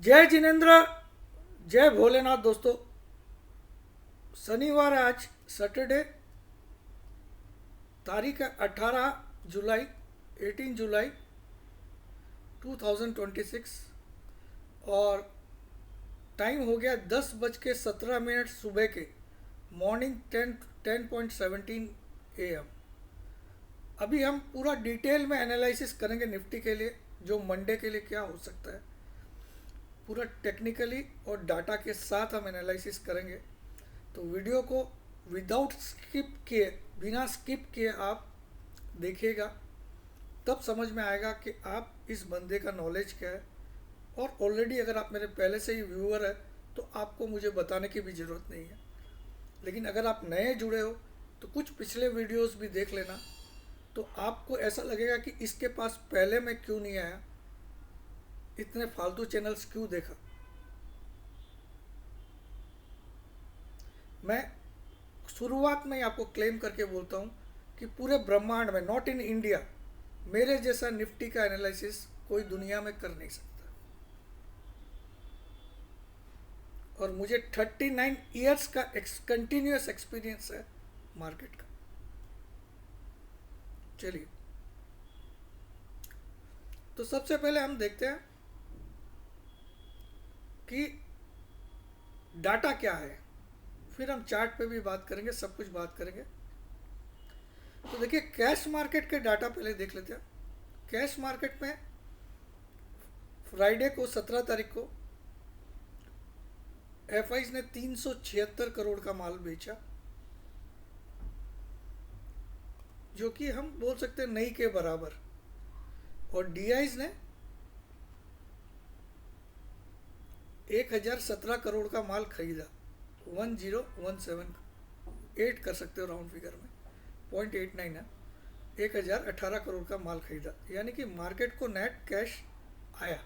जय जिनेन्द्र, जय भोलेनाथ। दोस्तों, शनिवार है आज, सैटरडे, तारीख है 18 जुलाई, 18 जुलाई 2026 और टाइम हो गया 10:17 सुबह के, मॉर्निंग 10:17 AM। अभी हम पूरा डिटेल में एनालिसिस करेंगे निफ्टी के लिए, जो मंडे के लिए क्या हो सकता है। पूरा टेक्निकली और डाटा के साथ हम एनालिसिस करेंगे। तो वीडियो को विदाउट स्किप किए, बिना स्किप किए आप देखिएगा, तब समझ में आएगा कि आप इस बंदे का नॉलेज क्या है। और ऑलरेडी अगर आप मेरे पहले से ही व्यूअर है तो आपको मुझे बताने की भी ज़रूरत नहीं है। लेकिन अगर आप नए जुड़े हो तो कुछ पिछले वीडियोस भी देख लेना, तो आपको ऐसा लगेगा कि इसके पास पहले मैं क्यों नहीं आया, इतने फालतू चैनल्स क्यों देखा। मैं शुरुआत में ही आपको क्लेम करके बोलता हूँ कि पूरे ब्रह्मांड में, नॉट इन इंडिया, मेरे जैसा निफ्टी का एनालिसिस कोई दुनिया में कर नहीं सकता। और मुझे 39 ईयर्स का कंटिन्यूस एक्सपीरियंस है मार्केट का। चलिए, तो सबसे पहले हम देखते हैं कि डाटा क्या है, फिर हम चार्ट पे भी बात करेंगे, सब कुछ बात करेंगे। तो देखिए, कैश मार्केट के डाटा पहले देख लेते हैं। कैश मार्केट में फ्राइडे को 17 तारीख को एफआईज ने 376 करोड़ का माल बेचा, जो कि हम बोल सकते हैं नहीं के बराबर। और डीआईज ने 1017 करोड़ का माल खरीदा, 1017 कर सकते हो राउंड फिगर में, 0.89 है। 1018 करोड़ का माल खरीदा, यानी कि मार्केट को नेट कैश आया,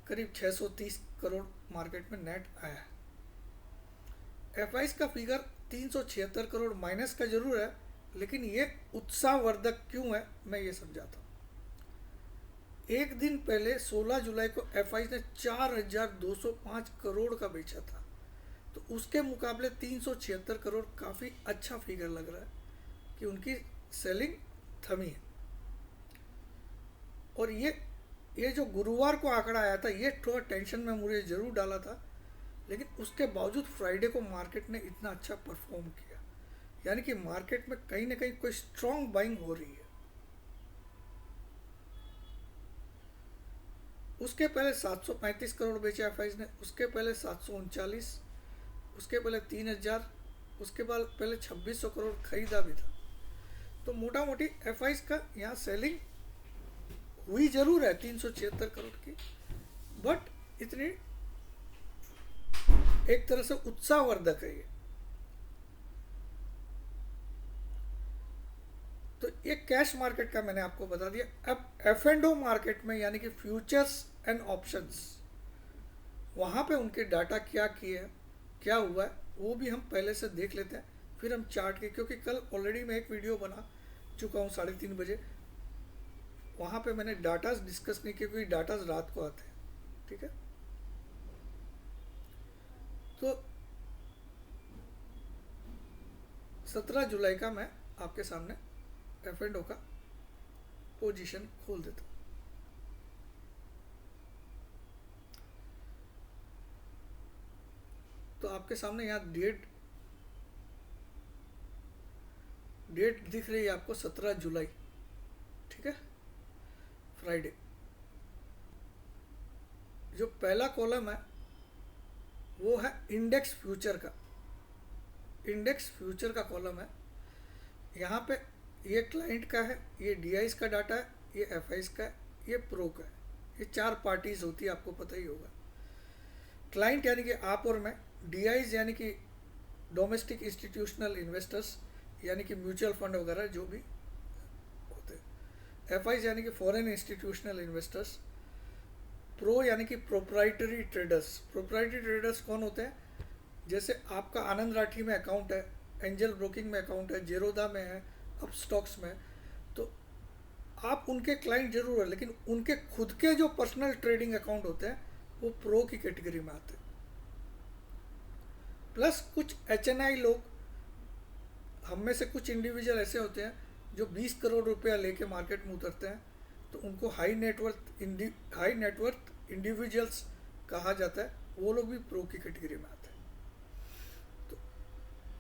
करीब 630 करोड़ मार्केट में नेट आया। एफआईज का फिगर 376 करोड़ माइनस का जरूर है, लेकिन ये उत्साहवर्धक क्यों है मैं ये समझाता हूँ। एक दिन पहले 16 जुलाई को एफआईज ने 4205 करोड़ का बेचा था, तो उसके मुकाबले 376 करोड़ काफ़ी अच्छा फिगर लग रहा है कि उनकी सेलिंग थमी है। और ये जो गुरुवार को आंकड़ा आया था, ये थोड़ा टेंशन में मुझे ज़रूर डाला था, लेकिन उसके बावजूद फ्राइडे को मार्केट ने इतना अच्छा परफॉर्म किया, यानी कि मार्केट में कहीं ना कहीं कोई स्ट्रॉन्ग बाइंग हो रही है। उसके पहले 735 करोड़ बेचे एफआईज ने, उसके पहले 739, उसके पहले 3000, उसके बाद पहले 2600 करोड़ खरीदा भी था। तो मोटा मोटी एफआईज का यहाँ सेलिंग हुई जरूर है 376 करोड़ की, बट इतनी एक तरह से उत्साहवर्धक है ये। तो ये कैश मार्केट का मैंने आपको बता दिया। अब एफ एंड ओ मार्केट में, यानी कि फ्यूचर्स एंड ऑप्शंस, वहाँ पे उनके डाटा क्या किए हैं, क्या हुआ है, वो भी हम पहले से देख लेते हैं। फिर हम चार्ट के, क्योंकि कल ऑलरेडी मैं एक वीडियो बना चुका हूँ 3:30 बजे, वहाँ पे मैंने डाटाज डिस्कस नहीं किया, क्योंकि डाटाज रात को आते हैं। ठीक है, तो 17 जुलाई का मैं आपके सामने एफ एंड ओ का पोजीशन खोल देता हूँ। तो आपके सामने यहाँ डेट दिख रही है आपको, 17 जुलाई। ठीक है, फ्राइडे। जो पहला कॉलम है वो है इंडेक्स फ्यूचर का, इंडेक्स फ्यूचर का कॉलम है। यहाँ पे ये क्लाइंट का है, ये डीआईज का डाटा है, ये एफआईज का है, ये प्रो का है। ये 4 पार्टीज होती है, आपको पता ही होगा। क्लाइंट यानी कि आप और मैं, डीआईज यानी कि डोमेस्टिक इंस्टीट्यूशनल इन्वेस्टर्स, यानी कि म्यूचुअल फंड वगैरह जो भी होते हैं, एफआईज यानी कि फॉरेन इंस्टीट्यूशनल इन्वेस्टर्स, प्रो यानी कि प्रोप्राइटरी ट्रेडर्स। प्रोप्राइटरी ट्रेडर्स कौन होते हैं? जैसे आपका आनंद राठी में अकाउंट है, एंजल ब्रोकिंग में अकाउंट है, जेरोदा में है, अप स्टॉक्स में, तो आप उनके क्लाइंट जरूर है, लेकिन उनके खुद के जो पर्सनल ट्रेडिंग अकाउंट होते हैं वो प्रो की कैटेगरी में आते हैं। प्लस कुछ HNI लोग, हम में से कुछ इंडिविजुअल ऐसे होते हैं जो 20 करोड़ रुपया लेके मार्केट में उतरते हैं, तो उनको हाई नेटवर्थ इंडिविजुअल्स कहा जाता है, वो लोग भी प्रो की कैटेगरी में आते हैं। तो,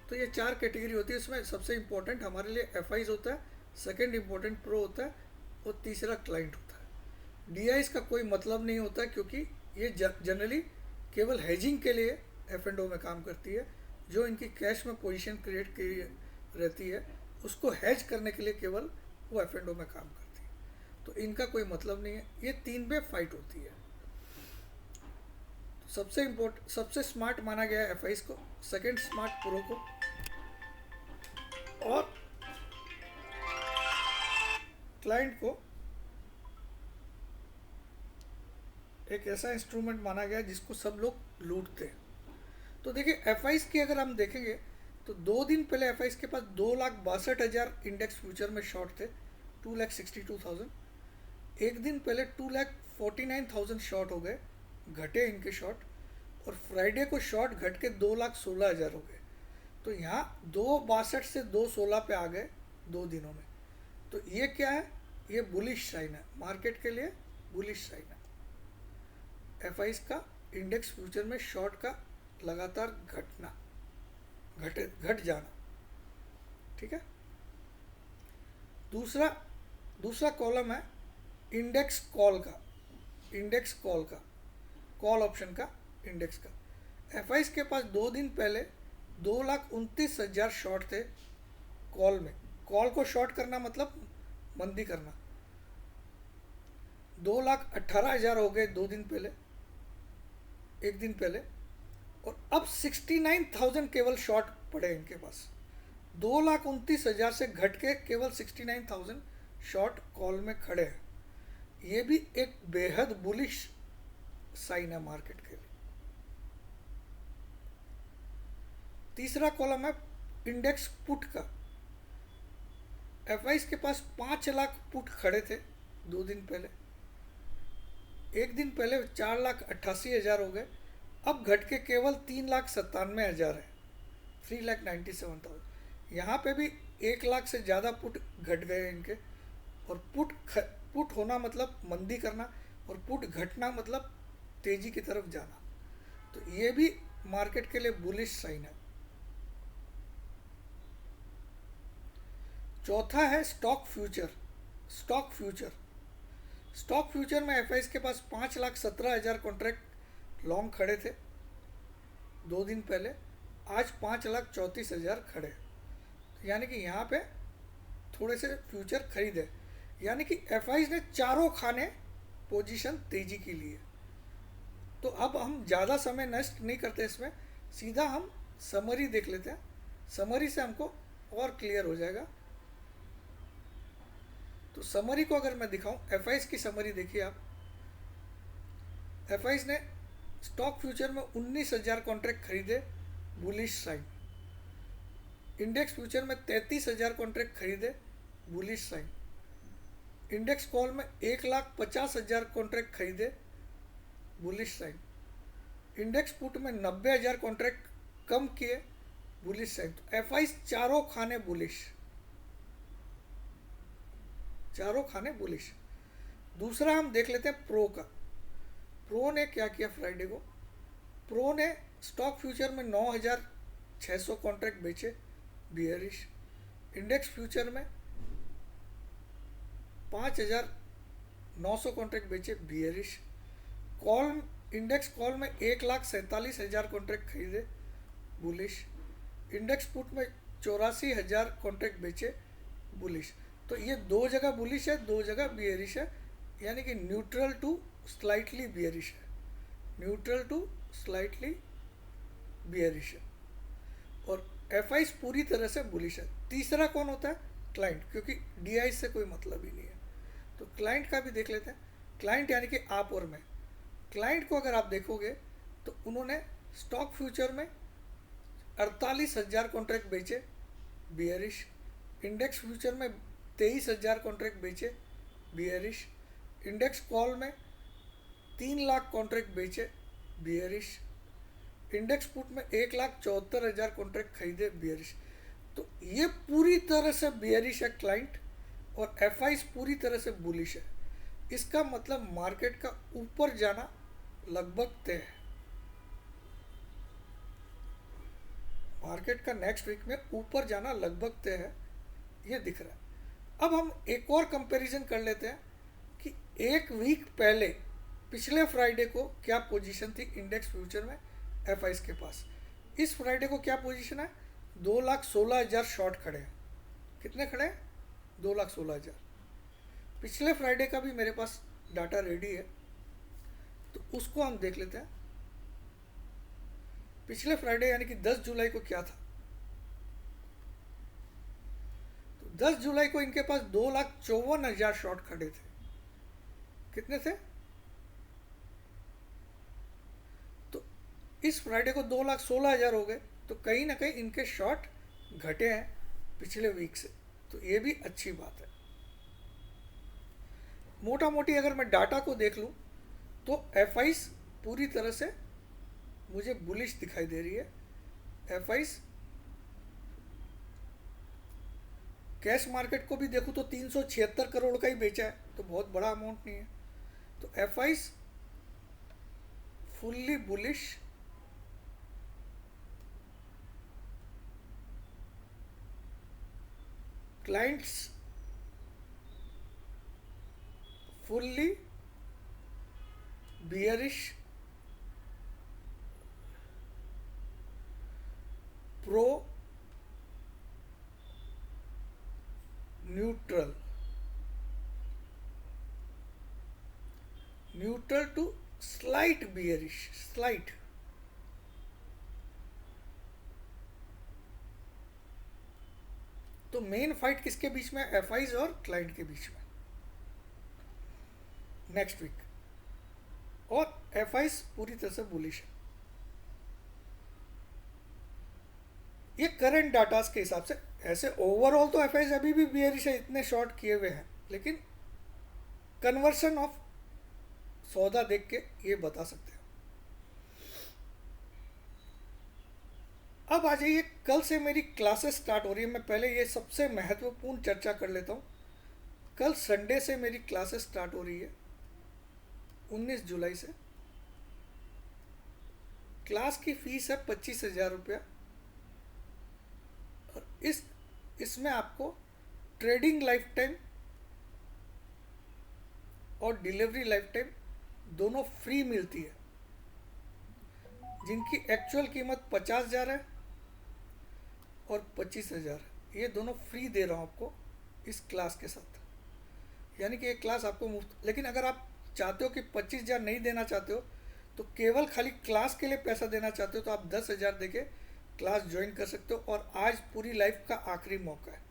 तो ये 4 कैटेगरी होती है। इसमें सबसे इम्पोर्टेंट हमारे लिए FIs होता है, सेकंड इम्पोर्टेंट प्रो होता है, और तीसरा क्लाइंट होता है। DIs का कोई मतलब नहीं होता, क्योंकि ये जनरली केवल हेजिंग के लिए F&O में काम करती है। जो इनकी कैश में पोजीशन क्रिएट की रहती है, उसको हेज करने के लिए केवल वो F&O में काम करती है, तो इनका कोई मतलब नहीं है। ये 3 पे फाइट होती है। तो सबसे स्मार्ट माना गया है FIs को, सेकंड स्मार्ट प्रो को, और क्लाइंट को एक ऐसा इंस्ट्रूमेंट माना गया जिसको सब लोग लूटते हैं। तो देखिए FIs की अगर हम देखेंगे तो 2 दिन पहले FIs के पास 2,62,000 इंडेक्स फ्यूचर में शॉर्ट थे, 2,62,000। एक दिन पहले 2,49,000 शॉर्ट हो गए, घटे इनके शॉर्ट, और फ्राइडे को शॉर्ट घट के 2,16,000 हो गए। तो यहाँ 2,62 से 2,16 पे आ गए 2 दिनों में। तो ये क्या है? ये बुलिश साइन है, मार्केट के लिए बुलिश साइन है। FIs का इंडेक्स फ्यूचर में शॉर्ट का लगातार घट जाना, ठीक है। दूसरा कॉलम है इंडेक्स कॉल का, कॉल ऑप्शन का, इंडेक्स का। FIs के पास 2 दिन पहले 2,29,000 शॉर्ट थे कॉल में। कॉल को शॉर्ट करना मतलब मंदी करना। 2,18,000 हो गए 2 दिन पहले, एक दिन पहले, और अब 69,000 केवल शॉर्ट पड़े इनके पास। 2,29,000 से घट के केवल 69,000 शॉर्ट कॉल में खड़े हैं। ये भी एक बेहद बुलिश साइन है मार्केट के लिए। तीसरा कॉलम है इंडेक्स पुट का। FIs के पास 5 लाख पुट खड़े थे 2 दिन पहले, एक दिन पहले 4,88,000 हो गए, अब घट के केवल 3,97,000 है, 3,97,000। यहाँ पे भी 1 लाख से ज़्यादा पुट घट गए इनके। और पुट होना मतलब मंदी करना, और पुट घटना मतलब तेजी की तरफ जाना। तो ये भी मार्केट के लिए बुलिश साइन है। चौथा है स्टॉक फ्यूचर में FIs के पास 5,17,000 कॉन्ट्रैक्ट लॉन्ग खड़े थे 2 दिन पहले, आज 5,34,000 खड़े। यानी कि यहाँ पे थोड़े से फ्यूचर खरीदे, यानी कि FIs ने चारों खाने पोजीशन तेजी के लिए। तो अब हम ज़्यादा समय नष्ट नहीं करते इसमें, सीधा हम समरी देख लेते हैं। समरी से हमको और क्लियर हो जाएगा। तो समरी को अगर मैं दिखाऊं, FIs की समरी देखिए आप। FIs ने स्टॉक फ्यूचर में 19,000 कॉन्ट्रैक्ट खरीदे, बुलिश साइन। इंडेक्स फ्यूचर में 33,000 कॉन्ट्रैक्ट खरीदे, बुलिश साइन। इंडेक्स कॉल में 1,50,000 कॉन्ट्रैक्ट खरीदे, बुलिश साइन। इंडेक्स पुट में 90,000 कॉन्ट्रैक्ट कम किए, बुलिश साइन। तो FIs चारों खाने बुलिश। दूसरा हम देख लेते हैं प्रो का। प्रो ने क्या किया फ्राइडे को? प्रो ने स्टॉक फ्यूचर में 9,600 कॉन्ट्रैक्ट बेचे, बियरिश। इंडेक्स फ्यूचर में 5,900 कॉन्ट्रैक्ट बेचे, बियरिश। इंडेक्स कॉल में 1,47,000 कॉन्ट्रैक्ट खरीदे, बुलिश। इंडेक्स पुट में 84,000 कॉन्ट्रैक्ट बेचे, बुलिश। तो ये 2 जगह बुलिश है, 2 जगह बियरिश है, यानी कि न्यूट्रल टू स्लाइटली बियरिश है। और FIs पूरी तरह से बुलिश है। तीसरा कौन होता है? क्लाइंट, क्योंकि DI से कोई मतलब ही नहीं है। तो क्लाइंट का भी देख लेते हैं। क्लाइंट यानी कि आप और मैं। क्लाइंट को अगर आप देखोगे तो उन्होंने स्टॉक फ्यूचर में 48,000 कॉन्ट्रैक्ट बेचे, बियरिश। इंडेक्स फ्यूचर में 23,000 कॉन्ट्रैक्ट बेचे, बियरिश। इंडेक्स कॉल में 3 लाख कॉन्ट्रैक्ट बेचे, बियरिश। इंडेक्स पुट में 1,74,000 कॉन्ट्रैक्ट खरीदे, बियरिश। तो ये पूरी तरह से बियरिश है क्लाइंट, और एफ पूरी तरह से बुलिश है। इसका मतलब मार्केट का ऊपर जाना लगभग तय है। मार्केट का नेक्स्ट वीक में ऊपर जाना लगभग तय है, ये दिख रहा है। अब हम एक और कंपैरिजन कर लेते हैं कि एक वीक पहले पिछले फ्राइडे को क्या पोजीशन थी इंडेक्स फ्यूचर में एफ के पास। इस फ्राइडे को क्या पोजीशन है? 2,16,000 शॉर्ट खड़े हैं। कितने खड़े हैं? 2,16,000। पिछले फ्राइडे का भी मेरे पास डाटा रेडी है, तो उसको हम देख लेते हैं। पिछले फ्राइडे यानी कि 10 जुलाई को क्या था? तो 10 जुलाई को इनके पास 2,54,000 शॉर्ट खड़े थे। कितने थे? तो इस फ्राइडे को 2,16,000 हो गए, तो कहीं ना कहीं इनके शॉर्ट घटे हैं पिछले वीक से, तो ये भी अच्छी बात है। मोटा मोटी अगर मैं डाटा को देख लूँ तो एफ पूरी तरह से मुझे बुलिश दिखाई दे रही है। एफ कैश मार्केट को भी देखूँ तो 376 करोड़ का ही बेचा है, तो बहुत बड़ा अमाउंट नहीं है। तो F fully bullish, clients fully bearish, pro neutral, neutral to slight bearish, slight. तो मेन फाइट किसके बीच में? एफ और क्लाइंट के बीच में नेक्स्ट वीक, और एफ पूरी तरह से बुलिश है। ये करंट डाटास के हिसाब से। ऐसे ओवरऑल तो एफ अभी भी बियरिश है, इतने शॉर्ट किए हुए हैं, लेकिन कन्वर्शन ऑफ सौदा देख के ये बता सकते हैं। अब आ जाइए, कल से मेरी क्लासेस स्टार्ट हो रही है। मैं पहले ये सबसे महत्वपूर्ण चर्चा कर लेता हूँ। कल संडे से मेरी क्लासेस स्टार्ट हो रही है, 19 जुलाई से। क्लास की फीस है 25,000 रुपया, और इसमें आपको ट्रेडिंग लाइफ टाइम और डिलीवरी लाइफ टाइम दोनों फ्री मिलती है, जिनकी एक्चुअल कीमत 50,000 है और 25,000 है। ये दोनों फ्री दे रहा हूँ आपको इस क्लास के साथ, यानी कि ये क्लास आपको मुफ्त। लेकिन अगर आप चाहते हो कि 25,000 नहीं देना चाहते हो, तो केवल खाली क्लास के लिए पैसा देना चाहते हो, तो आप 10,000 देके क्लास ज्वाइन कर सकते हो। और आज पूरी लाइफ का आखिरी मौका है,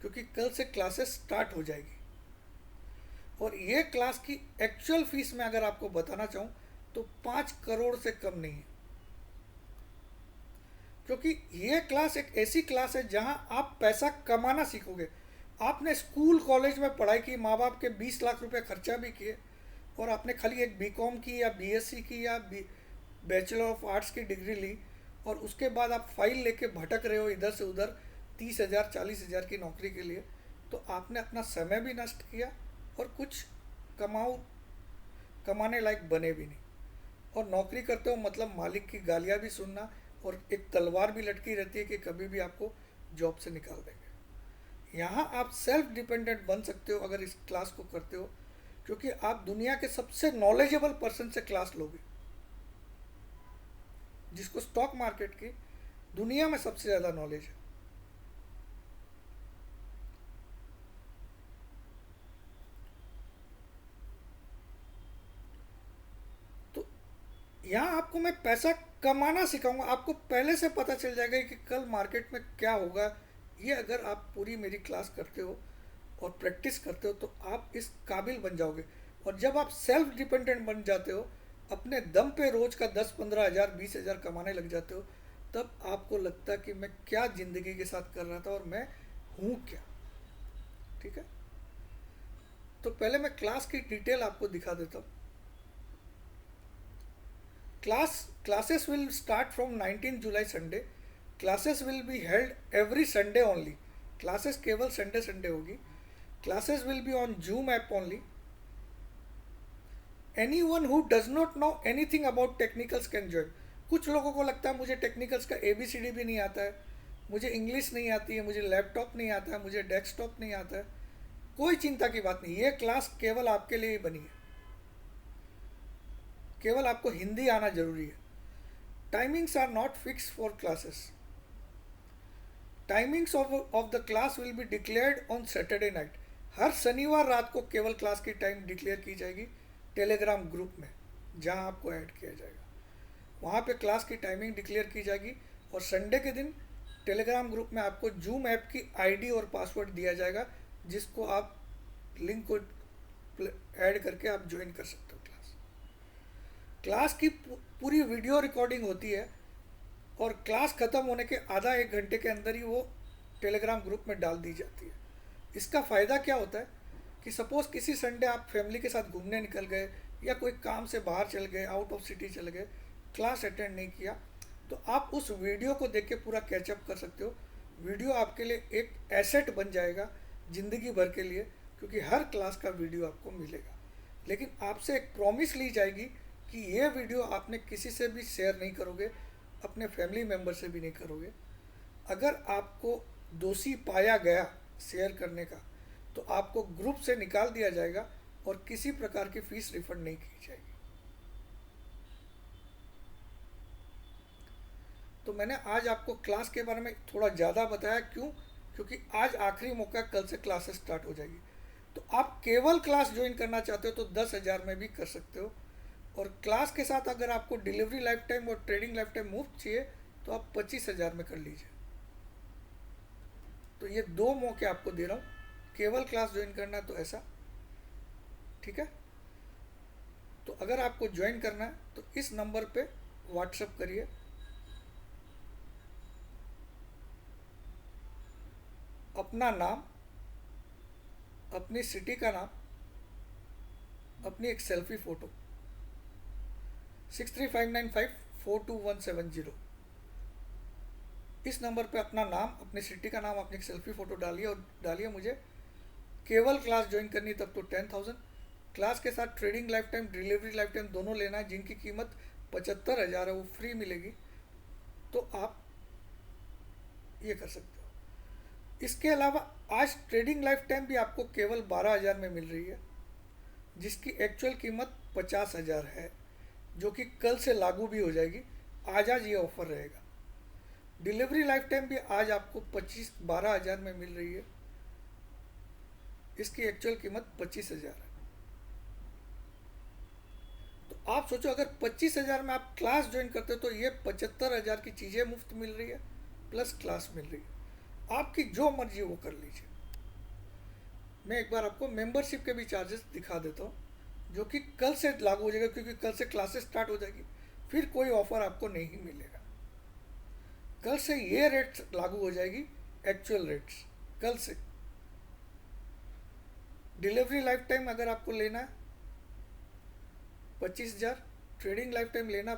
क्योंकि कल से क्लासेस स्टार्ट हो जाएगी। और ये क्लास की एक्चुअल फीस मैं अगर आपको बताना चाहूँ तो 5 करोड़ से कम नहीं है, क्योंकि ये क्लास एक ऐसी क्लास है जहां आप पैसा कमाना सीखोगे। आपने स्कूल कॉलेज में पढ़ाई की, माँ बाप के 20 लाख रुपए खर्चा भी किए, और आपने खाली एक बीकॉम की या बीएससी की या बैचलर ऑफ आर्ट्स की डिग्री ली, और उसके बाद आप फाइल लेके भटक रहे हो इधर से उधर 30,000 40,000 की नौकरी के लिए। तो आपने अपना समय भी नष्ट किया और कुछ कमाने लायक बने भी नहीं। और नौकरी करते हो मतलब मालिक की गालियाँ भी सुनना, और एक तलवार भी लटकी रहती है कि कभी भी आपको जॉब से निकाल देंगे। यहाँ आप सेल्फ डिपेंडेंट बन सकते हो अगर इस क्लास को करते हो, क्योंकि आप दुनिया के सबसे नॉलेजेबल पर्सन से क्लास लोगे, जिसको स्टॉक मार्केट की दुनिया में सबसे ज़्यादा नॉलेज है। तो यहाँ आपको मैं पैसा कमाना सिखाऊंगा। आपको पहले से पता चल जाएगा कि कल मार्केट में क्या होगा। ये अगर आप पूरी मेरी क्लास करते हो और प्रैक्टिस करते हो, तो आप इस काबिल बन जाओगे। और जब आप सेल्फ डिपेंडेंट बन जाते हो, अपने दम पे रोज का 10-15 हज़ार 20,000 कमाने लग जाते हो, तब आपको लगता है कि मैं क्या ज़िंदगी के साथ कर रहा था और मैं हूँ क्या। ठीक है। तो पहले मैं क्लास की डिटेल आपको दिखा देता हूँ। Classes will start from 19 July Sunday. Classes will be held every Sunday only. Classes केवल संडे होगी. Classes will be on Zoom app only. Anyone who does not know anything about technicals can join. कुछ लोगों को लगता है मुझे technicals का ABCD भी नहीं आता है, मुझे इंग्लिश नहीं आती है, मुझे लैपटॉप नहीं आता है, मुझे डेस्कटॉप नहीं आता है। कोई चिंता की बात नहीं, ये क्लास केवल आपके लिए ही बनी है। केवल आपको हिंदी आना जरूरी है। Timings are not fix for classes. Timings of the class will be declared on Saturday night. हर शनिवार रात को केवल क्लास की टाइम डिक्लेयर की जाएगी टेलीग्राम ग्रुप में, जहां आपको ऐड किया जाएगा। वहां पे क्लास की टाइमिंग डिक्लेयर की जाएगी और संडे के दिन टेलीग्राम ग्रुप में आपको जूम ऐप की आईडी और पासवर्ड दिया जाएगा, जिसको आप लिंक को ऐड करके आप ज्वाइन कर सकते हो। क्लास की पूरी वीडियो रिकॉर्डिंग होती है और क्लास ख़त्म होने के आधा एक घंटे के अंदर ही वो टेलीग्राम ग्रुप में डाल दी जाती है। इसका फ़ायदा क्या होता है कि सपोज़ किसी संडे आप फैमिली के साथ घूमने निकल गए या कोई काम से बाहर चल गए, आउट ऑफ सिटी चले गए, क्लास अटेंड नहीं किया, तो आप उस वीडियो को देख के पूरा कैचअप कर सकते हो। वीडियो आपके लिए एक एसेट बन जाएगा ज़िंदगी भर के लिए, क्योंकि हर क्लास का वीडियो आपको मिलेगा। लेकिन आपसे एक प्रॉमिस ली जाएगी कि ये वीडियो आपने किसी से भी शेयर नहीं करोगे, अपने फैमिली मेम्बर से भी नहीं करोगे। अगर आपको दोषी पाया गया शेयर करने का, तो आपको ग्रुप से निकाल दिया जाएगा और किसी प्रकार की फीस रिफंड नहीं की जाएगी। तो मैंने आज आपको क्लास के बारे में थोड़ा ज़्यादा बताया। क्यों? क्योंकि आज आखिरी मौका, कल से क्लासेस स्टार्ट हो जाएगी। तो आप केवल क्लास ज्वाइन करना चाहते हो तो 10,000 में भी कर सकते हो, और क्लास के साथ अगर आपको डिलीवरी लाइफ टाइम और ट्रेडिंग लाइफ टाइम मुफ्त चाहिए तो आप 25,000 में कर लीजिए। तो ये दो मौके आपको दे रहा हूँ, केवल क्लास ज्वाइन करना तो ऐसा, ठीक है। तो अगर आपको ज्वाइन करना है तो इस नंबर पे व्हाट्सएप करिए, अपना नाम, अपनी सिटी का नाम, अपनी एक सेल्फी फ़ोटो, 6359542170। इस नंबर पे अपना नाम, अपनी सिटी का नाम, अपनी सेल्फी फ़ोटो डालिए और डालिए मुझे केवल क्लास ज्वाइन करनी तब तो 10,000। क्लास के साथ trading life time, delivery life time दोनों लेना है, जिनकी कीमत 75,000 है, वो फ्री मिलेगी। तो आप ये कर सकते हो। इसके अलावा आज ट्रेडिंग लाइफ टाइम भी आपको केवल 12,000 में मिल रही है, जिसकी एक्चुअल कीमत 50,000 है, जो कि कल से लागू भी हो जाएगी। आज ये ऑफर रहेगा। डिलीवरी लाइफ टाइम भी आज आपको 12,000 में मिल रही है, इसकी एक्चुअल कीमत 25,000 है। तो आप सोचो, अगर 25,000 में आप क्लास ज्वाइन करते हो तो ये 75,000 की चीज़ें मुफ्त मिल रही है, प्लस क्लास मिल रही है। आपकी जो मर्जी वो कर लीजिए। मैं एक बार आपको मेंबरशिप के भी चार्जेस दिखा देता हूँ, जो कि कल से लागू हो जाएगा, क्योंकि कल से क्लासेस स्टार्ट हो जाएगी। फिर कोई ऑफर आपको नहीं मिलेगा। कल से ये रेट्स लागू हो जाएगी, एक्चुअल रेट्स कल से। डिलीवरी लाइफ टाइम अगर आपको लेना है 25,000, ट्रेडिंग लाइफ टाइम लेना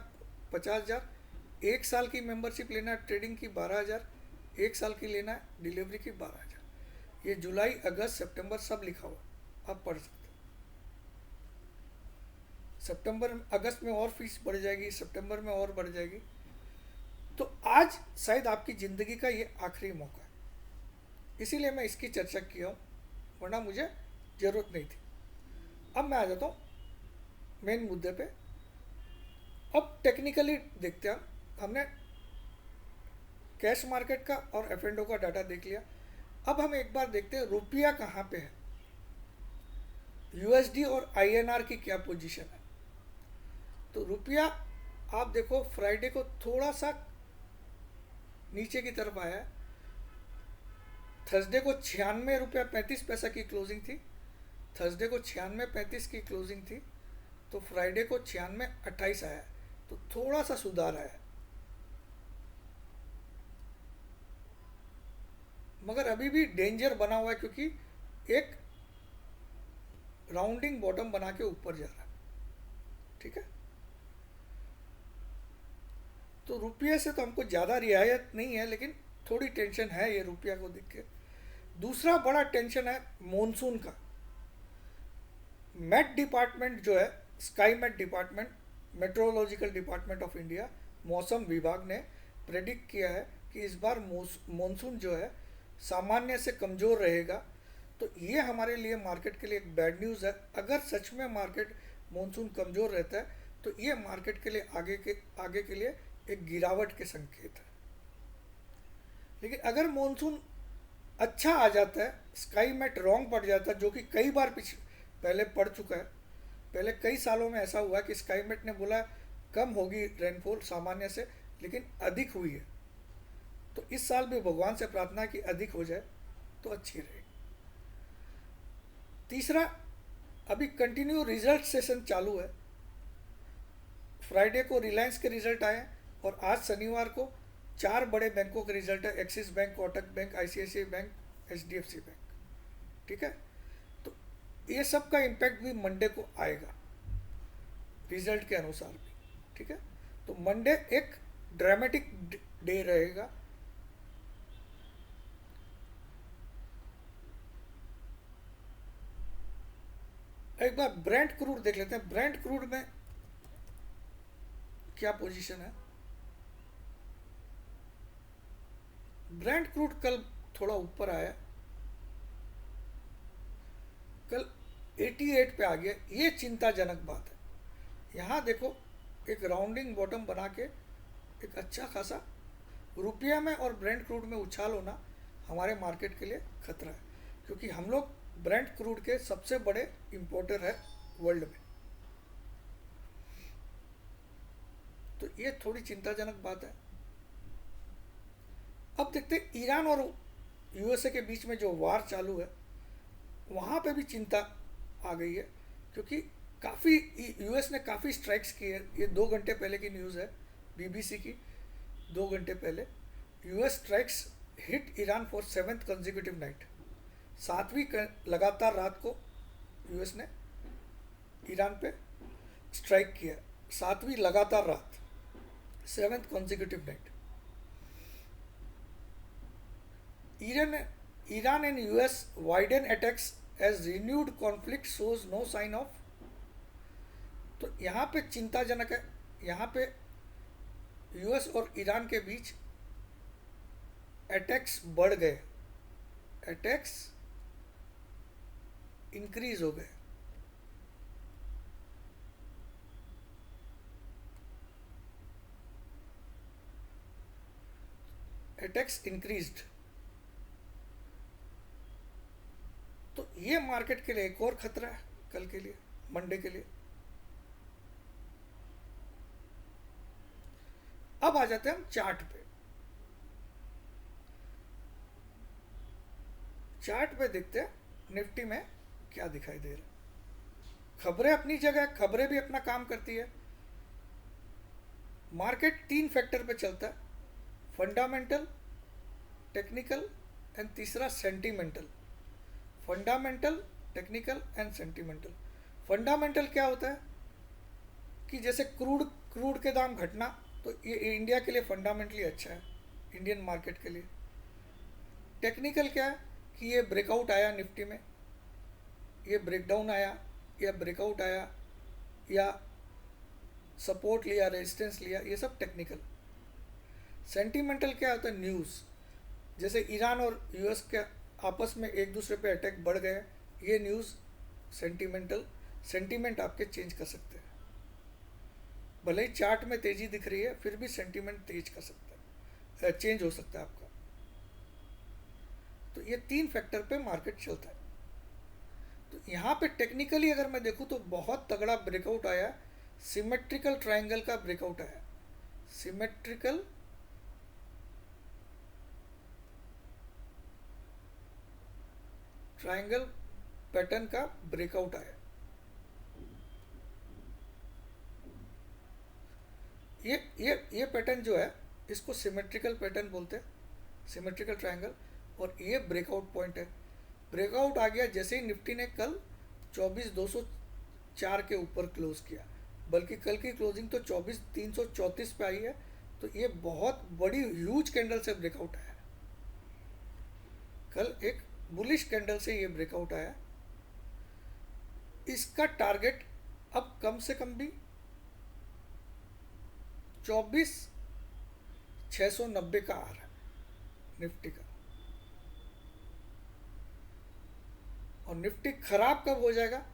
50,000, एक साल की मेंबरशिप लेना है ट्रेडिंग की 12,000, एक साल की लेना है डिलीवरी की 12,000। ये जुलाई, अगस्त, सितंबर सब लिखा हुआ, आप पढ़ सकते हो। सितंबर, अगस्त में और फीस बढ़ जाएगी, सितंबर में और बढ़ जाएगी। तो आज शायद आपकी ज़िंदगी का ये आखिरी मौका है, इसीलिए मैं इसकी चर्चा किया हूँ, वरना मुझे ज़रूरत नहीं थी। अब मैं आ जाता हूँ मेन मुद्दे पे। अब टेक्निकली देखते हैं। हमने कैश मार्केट का और F&O का डाटा देख लिया। अब हम एक बार देखते हैं रुपया कहाँ पे है, USD और INR की क्या पोजीशन है। तो रुपया आप देखो, फ्राइडे को थोड़ा सा नीचे की तरफ आया है। थर्सडे को 96 रुपया 35 पैसा की क्लोजिंग थी, थर्सडे को 96.35 की क्लोजिंग थी, तो फ्राइडे को 96.28 आया, तो थोड़ा सा सुधार आया। मगर अभी भी डेंजर बना हुआ है, क्योंकि एक राउंडिंग बॉटम बना के ऊपर जा रहा है, ठीक है। तो रुपये से तो हमको ज़्यादा रियायत नहीं है, लेकिन थोड़ी टेंशन है ये रुपया को देख के। दूसरा बड़ा टेंशन है मॉनसून का। मेट डिपार्टमेंट जो है, sky met department, meteorological department of India, मौसम विभाग ने प्रेडिक्ट किया है कि इस बार मॉनसून जो है सामान्य से कमज़ोर रहेगा। तो ये हमारे लिए, मार्केट के लिए एक बैड न्यूज़ है। अगर सच में मार्केट मॉनसून कमज़ोर रहता है तो ये मार्केट के लिए आगे के लिए एक गिरावट के संकेत है। लेकिन अगर मॉनसून अच्छा आ जाता है, स्काई मेट रॉन्ग पड़ जाता है, जो कि कई बार पहले पड़ चुका है, पहले कई सालों में ऐसा हुआ कि स्काई मेट ने बोला कम होगी रेनफॉल सामान्य से, लेकिन अधिक हुई है। तो इस साल भी भगवान से प्रार्थना कि अधिक हो जाए तो अच्छी रहेगी। तीसरा, अभी कंटिन्यू रिजल्ट सेशन चालू है। फ्राइडे को रिलायंस के रिजल्ट आए और आज शनिवार को 4 बड़े बैंकों के रिजल्ट है, axis bank, Kotak bank, ICICI bank, HDFC bank, ठीक है। तो ये सब का इम्पैक्ट भी मंडे को आएगा रिजल्ट के अनुसार भी, ठीक है। तो मंडे एक ड्रामेटिक डे रहेगा। एक बार ब्रेंट क्रूड देख लेते हैं। ब्रेंट क्रूड में क्या पोजीशन है। ब्रेंट क्रूड कल थोड़ा ऊपर आया, कल 88 पे आ गया। ये चिंताजनक बात है। यहाँ देखो एक राउंडिंग बॉटम बना के एक अच्छा खासा रुपया में और ब्रेंट क्रूड में उछाल होना हमारे मार्केट के लिए खतरा है, क्योंकि हम लोग ब्रेंट क्रूड के सबसे बड़े इंपोर्टर है वर्ल्ड में। तो ये थोड़ी चिंताजनक बात है। अब देखते हैं ईरान और यूएसए के बीच में जो वार चालू है, वहाँ पे भी चिंता आ गई है, क्योंकि काफ़ी यूएस ने काफ़ी स्ट्राइक्स किए। ये 2 घंटे पहले की न्यूज़ है, बीबीसी की, 2 घंटे पहले। US strikes hit Iran for 7th consecutive night. 7वीं लगातार रात को यूएस ने ईरान पे स्ट्राइक किया, 7वीं लगातार रात, 7th consecutive night. Iran and US widen attacks as renewed conflict shows no sign of। तो यहाँ पे चिंताजनक है। यहाँ पे यूएस और ईरान के बीच अटैक्स बढ़ गए, अटैक्स इंक्रीज हो गए। Attacks increased. तो ये मार्केट के लिए एक और खतरा है कल के लिए, मंडे के लिए। अब आ जाते हैं हम चार्ट पे। चार्ट पे देखते हैं निफ्टी में क्या दिखाई दे रहा है। खबरें अपनी जगह, खबरें भी अपना काम करती है। मार्केट 3 फैक्टर पे चलता है, फंडामेंटल, टेक्निकल एंड तीसरा sentimental. Fundamental, technical and sentimental. Fundamental क्या होता है कि जैसे क्रूड के दाम घटना, तो ये इंडिया के लिए फंडामेंटली अच्छा है, इंडियन मार्केट के लिए। टेक्निकल क्या है कि ये ब्रेकआउट आया निफ्टी में, ये ब्रेकडाउन आया या ब्रेकआउट आया या सपोर्ट लिया, रेजिस्टेंस लिया, ये सब टेक्निकल। सेंटिमेंटल क्या होता है, न्यूज़, जैसे ईरान और यूएस के आपस में एक दूसरे पे अटैक बढ़ गए, ये न्यूज़ सेंटिमेंटल, सेंटिमेंट आपके चेंज कर सकते हैं। भले ही चार्ट में तेजी दिख रही है, फिर भी सेंटिमेंट तेज कर सकता है, चेंज हो सकता है आपका। तो ये 3 फैक्टर पे मार्केट चलता है। तो यहाँ पे टेक्निकली अगर मैं देखूँ तो बहुत तगड़ा ब्रेकआउट आया, सिमेट्रिकल ट्रायंगल का ब्रेकआउट आया, सिमेट्रिकल ट्रायंगल पैटर्न का ब्रेकआउट आया। ये पैटर्न जो है इसको सिमेट्रिकल पैटर्न बोलते हैं, सिमेट्रिकल ट्रायंगल। और ये ब्रेकआउट पॉइंट है। ब्रेकआउट आ गया जैसे ही निफ्टी ने कल 24,204 के ऊपर क्लोज किया, बल्कि कल की क्लोजिंग तो 24,334 पे आई है। तो ये बहुत बड़ी ह्यूज कैंडल से ब्रेकआउट आया। कल एक बुलिश कैंडल से ये ब्रेकआउट आया। इसका टारगेट अब कम से कम भी 24,690 का आ रहा है निफ्टी का। और निफ्टी खराब कब हो जाएगा?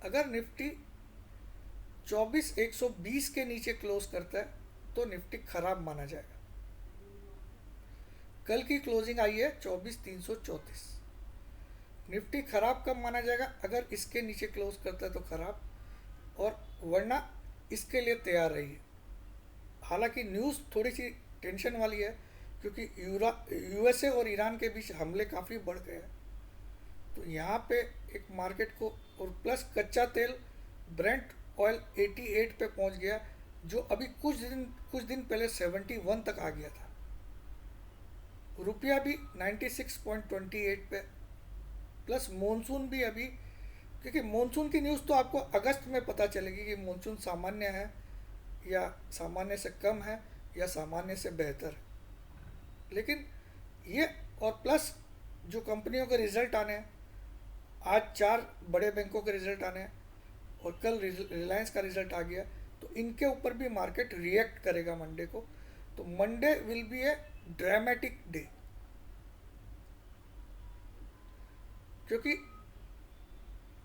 अगर निफ्टी 24,120 के नीचे क्लोज करता है तो निफ्टी खराब माना जाएगा। कल की क्लोजिंग आई है 24,334। निफ्टी खराब कब माना जाएगा? अगर इसके नीचे क्लोज करता है तो खराब, और वरना इसके लिए तैयार रहिए। हालांकि न्यूज़ थोड़ी सी टेंशन वाली है, क्योंकि यूएसए और ईरान के बीच हमले काफ़ी बढ़ गए हैं। तो यहाँ पे एक मार्केट को, और प्लस कच्चा तेल ब्रेंट ऑयल 88 पे पहुँच गया, जो अभी कुछ दिन पहले 71 तक आ गया था। रुपया भी 96.28 पे, प्लस मॉनसून भी अभी, क्योंकि मॉनसून की न्यूज़ तो आपको अगस्त में पता चलेगी कि मॉनसून सामान्य है या सामान्य से कम है या सामान्य से बेहतर है। लेकिन ये, और प्लस जो कंपनियों के रिजल्ट आने हैं, आज 4 बड़े बैंकों के रिजल्ट आने हैं और कल रिलायंस का रिजल्ट आ गया, तो इनके ऊपर भी मार्केट रिएक्ट करेगा मंडे को। तो Monday will be A dramatic day,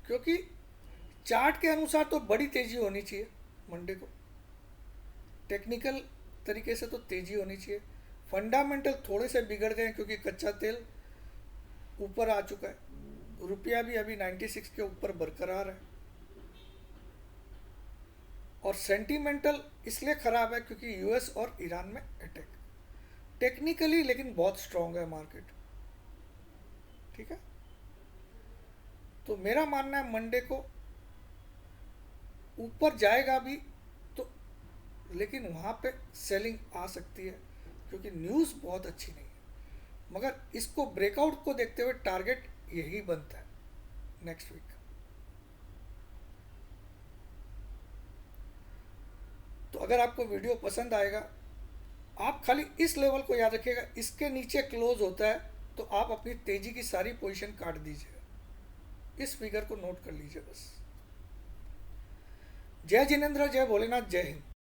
क्योंकि चार्ट के अनुसार तो बड़ी तेजी होनी चाहिए मंडे को, टेक्निकल तरीके से तो तेजी होनी चाहिए। फंडामेंटल थोड़े से बिगड़ गए क्योंकि कच्चा तेल ऊपर आ चुका है, रुपया भी अभी 96 के ऊपर बरकरार है, और सेंटिमेंटल इसलिए खराब है क्योंकि यूएस और ईरान में अटैक। टेक्निकली लेकिन बहुत स्ट्रांग है मार्केट, ठीक है। तो मेरा मानना है मंडे को ऊपर जाएगा भी तो, लेकिन वहाँ पे सेलिंग आ सकती है क्योंकि न्यूज़ बहुत अच्छी नहीं है। मगर इसको ब्रेकआउट को देखते हुए टारगेट यही बनता है नेक्स्ट वीक। तो अगर आपको वीडियो पसंद आएगा, आप खाली इस लेवल को याद रखिएगा, इसके नीचे क्लोज होता है तो आप अपनी तेजी की सारी पोजीशन काट दीजिएगा। इस फिगर को नोट कर लीजिए बस। जय जिनेंद्र, जय भोलेनाथ, जय हिंद।